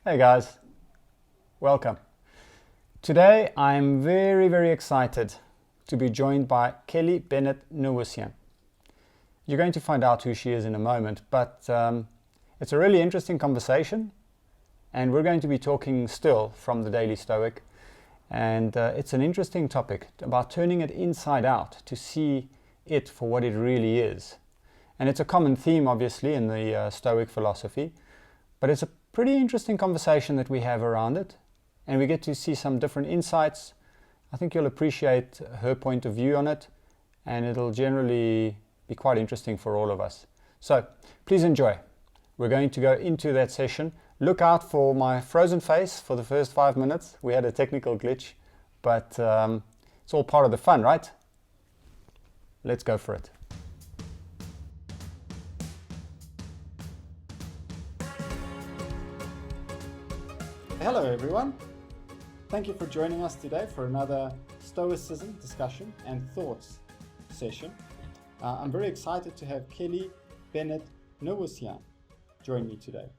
Hey guys, welcome. Today I'm very excited to be joined by Kelly Bennett-Nowocien. You're going to find out who she is in a moment, but it's a really interesting conversation, and we're going to be talking still from the Daily Stoic, and it's an interesting topic about turning it inside out to see it for what it really is. And it's a common theme obviously in the Stoic philosophy, but it's a pretty interesting conversation that we have around it, and we get to see some different insights. I think you'll appreciate her point of view on it, and it'll generally be quite interesting for all of us. So please enjoy. We're going to go into that session. Look out for my frozen face for the first 5 minutes. We had a technical glitch, but it's all part of the fun, right? Let's go for it. Hello everyone. Thank you for joining us today for another Stoicism discussion and thoughts session. I'm very excited to have Kelly Bennett-Nowocien join me today.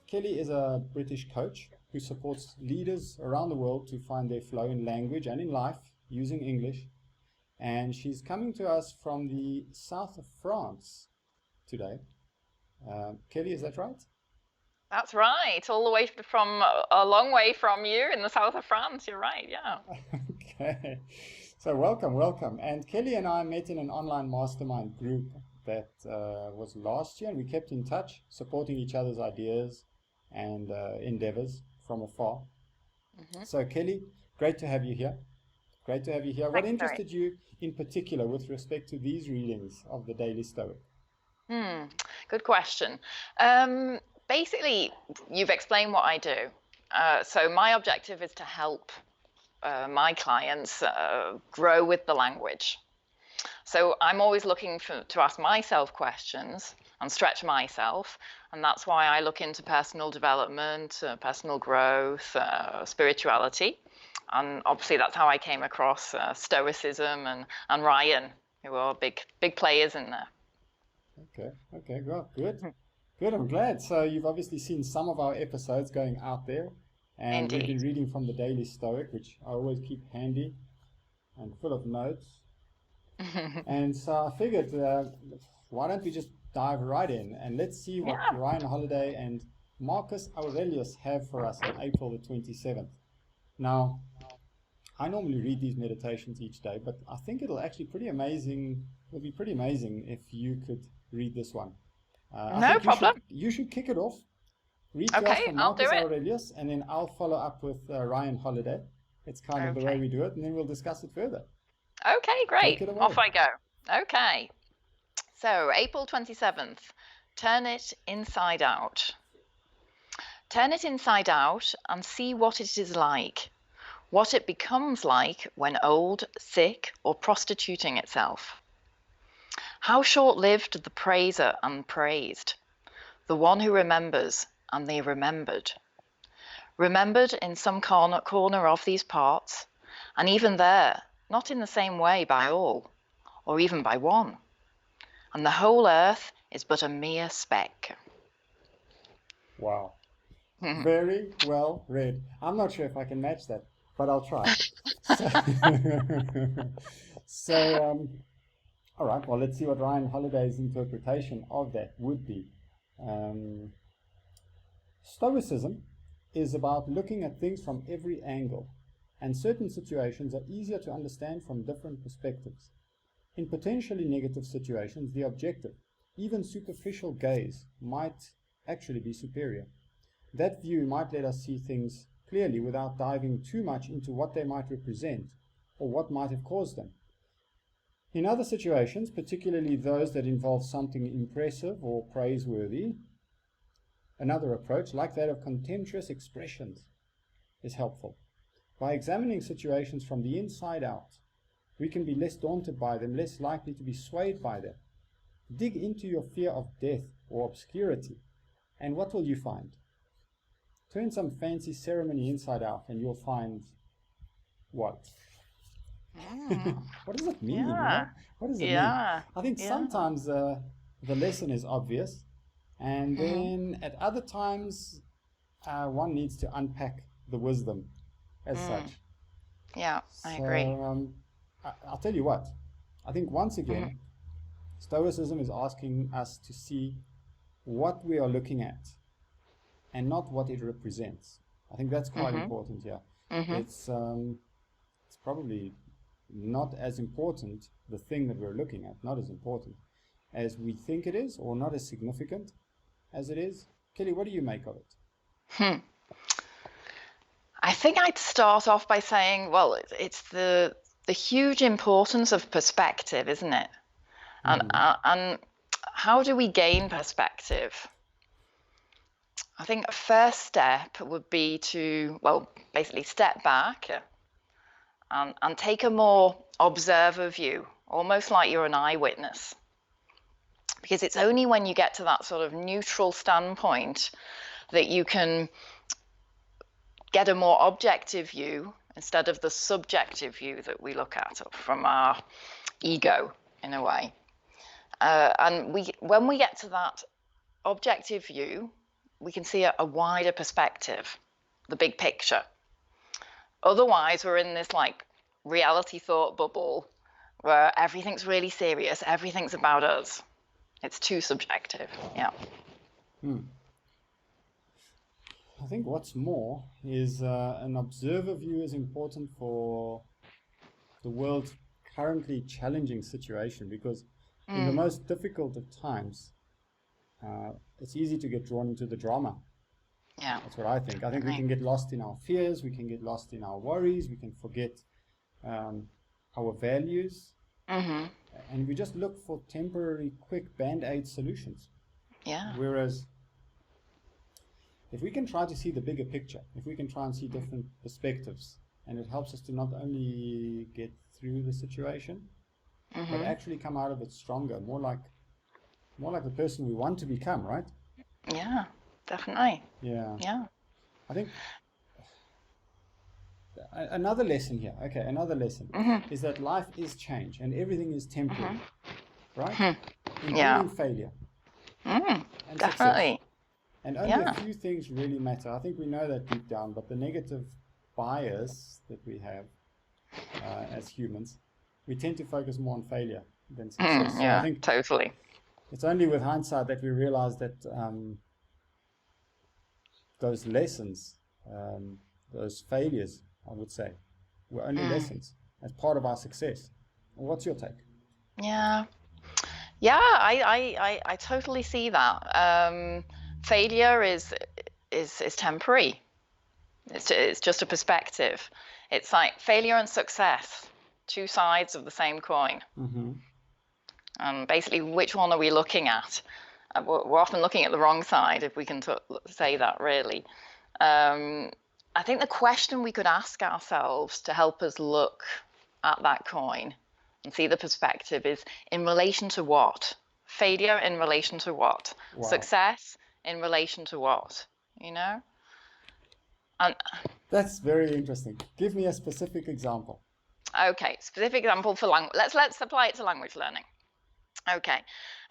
Kelly is a British coach who supports leaders around the world to find their flow in language and in life using English. And she's coming to us from the south of France today. Kelly, is that right? That's right, all the way from a long way from you in the south of France. You're right, yeah. Okay, so welcome. And Kelly and I met in an online mastermind group that was last year, and we kept in touch, supporting each other's ideas and endeavors from afar. So Kelly, great to have you here. What interested you in particular with respect to these readings of the Daily Stoic? Good question. Basically, you've explained what I do. So my objective is to help my clients grow with the language. So I'm always looking to ask myself questions and stretch myself. And that's why I look into personal development, personal growth, spirituality. And obviously that's how I came across stoicism and Ryan, who are big players in there. Okay, good, I'm glad. So you've obviously seen some of our episodes going out there, and Indeed. We've been reading from the Daily Stoic, which I always keep handy and full of notes. And so I figured, why don't we just dive right in, and let's see what Ryan Holiday and Marcus Aurelius have for us on April the 27th. Now, I normally read these meditations each day, but I think it'll actually be pretty amazing if you could read this one. No problem. You should kick it off. Read to us from Marcus Aurelius, and then I'll follow up with Ryan Holiday. It's kind of the way we do it, and then we'll discuss it further. Okay, great. Off I go. Okay. So, April 27th, turn it inside out. Turn it inside out and see what it is like, what it becomes like when old, sick, or prostituting itself. How short-lived the praiser and praised, the one who remembers and the remembered. Remembered in some corner of these parts, and even there, not in the same way by all, or even by one. And the whole earth is but a mere speck. Wow. Very well read. I'm not sure if I can match that, but I'll try. All right, well, let's see what Ryan Holiday's interpretation of that would be. Stoicism is about looking at things from every angle, and certain situations are easier to understand from different perspectives. In potentially negative situations, the objective, even superficial gaze, might actually be superior. That view might let us see things clearly without diving too much into what they might represent or what might have caused them. In other situations, particularly those that involve something impressive or praiseworthy, another approach, like that of contemptuous expressions, is helpful. By examining situations from the inside out, we can be less daunted by them, less likely to be swayed by them. Dig into your fear of death or obscurity, and what will you find? Turn some fancy ceremony inside out, and you'll find what? What does it mean? You know? What does it mean? I think sometimes the lesson is obvious, and then at other times one needs to unpack the wisdom as such. Yeah, I agree. I'll tell you what, I think once again, Stoicism is asking us to see what we are looking at and not what it represents. I think that's quite important here. It's probably not as important, the thing that we're looking at, not as important as we think it is, or not as significant as it is. Kelly, what do you make of it? I think I'd start off by saying, well, it's the huge importance of perspective, isn't it? And how do we gain perspective? I think a first step would be to, well, basically step back and take a more observer view, almost like you're an eyewitness. Because it's only when you get to that sort of neutral standpoint that you can get a more objective view instead of the subjective view that we look at from our ego, in a way. And when we get to that objective view, we can see a wider perspective, the big picture. Otherwise, we're in this like reality thought bubble where everything's really serious, everything's about us. It's too subjective. Yeah. I think what's more is an observer view is important for the world's currently challenging situation, because in the most difficult of times, it's easy to get drawn into the drama. Yeah. That's what I think. I think we can get lost in our fears, we can get lost in our worries, we can forget our values, and we just look for temporary, quick band-aid solutions. Yeah. Whereas if we can try to see the bigger picture, if we can try and see different perspectives, and it helps us to not only get through the situation, but actually come out of it stronger, more like the person we want to become, right? Yeah, definitely. Yeah. Yeah. I think another lesson here, is that life is change and everything is temporary, right? Including failure and definitely. success. And only a few things really matter. I think we know that deep down, but the negative bias that we have as humans, we tend to focus more on failure than success. So Yeah, I think totally. it's only with hindsight that we realize that those lessons, those failures, I would say, were only lessons as part of our success. What's your take? Yeah. Yeah, I totally see that. Failure is temporary. It's just a perspective. It's like failure and success, two sides of the same coin. And basically, which one are we looking at? We're often looking at the wrong side, if we can say that, really. I think the question we could ask ourselves to help us look at that coin and see the perspective is, in relation to what? Failure in relation to what? Wow. Success in relation to what? You know? And that's very interesting. Give me a specific example. Okay, specific example for language. Let's apply it to language learning. Okay.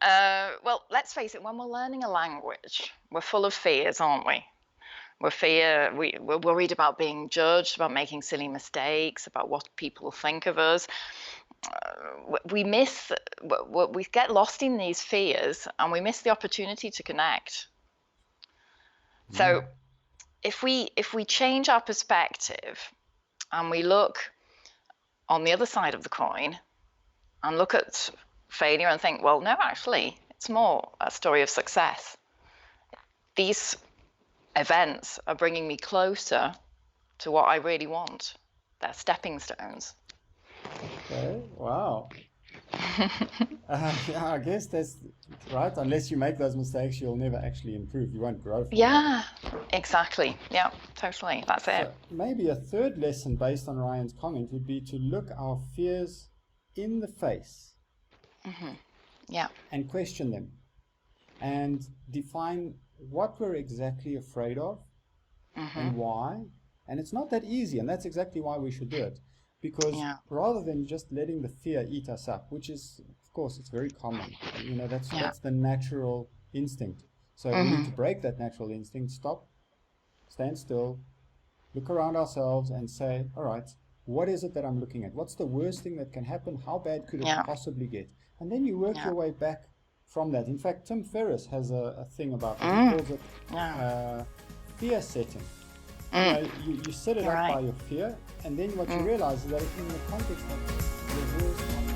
Well, let's face it, when we're learning a language, we're full of fears, aren't we? We're worried about being judged, about making silly mistakes, about what people think of us. We get lost in these fears and we miss the opportunity to connect. So if we change our perspective and we look on the other side of the coin and look at failure and think, well, no, actually, it's more a story of success. These events are bringing me closer to what I really want. They're stepping stones. Okay, wow. Yeah, I guess that's right. Unless you make those mistakes, you'll never actually improve. You won't grow from that. Exactly. Yeah, totally. That's it. Maybe a third lesson based on Ryan's comment would be to look our fears in the face. Yeah. And question them. And define what we're exactly afraid of and why. And it's not that easy, and that's exactly why we should do it. Because rather than just letting the fear eat us up, which is, of course, it's very common. You know, that's the natural instinct. So we need to break that natural instinct, stop stand still, look around ourselves and say, all right, what is it that I'm looking at? What's the worst thing that can happen? How bad could it possibly get? And then you work your way back from that. In fact, Tim Ferriss has a thing about it. He calls it fear setting. You set it up by your fear, and then what you realize is that in the context of your worst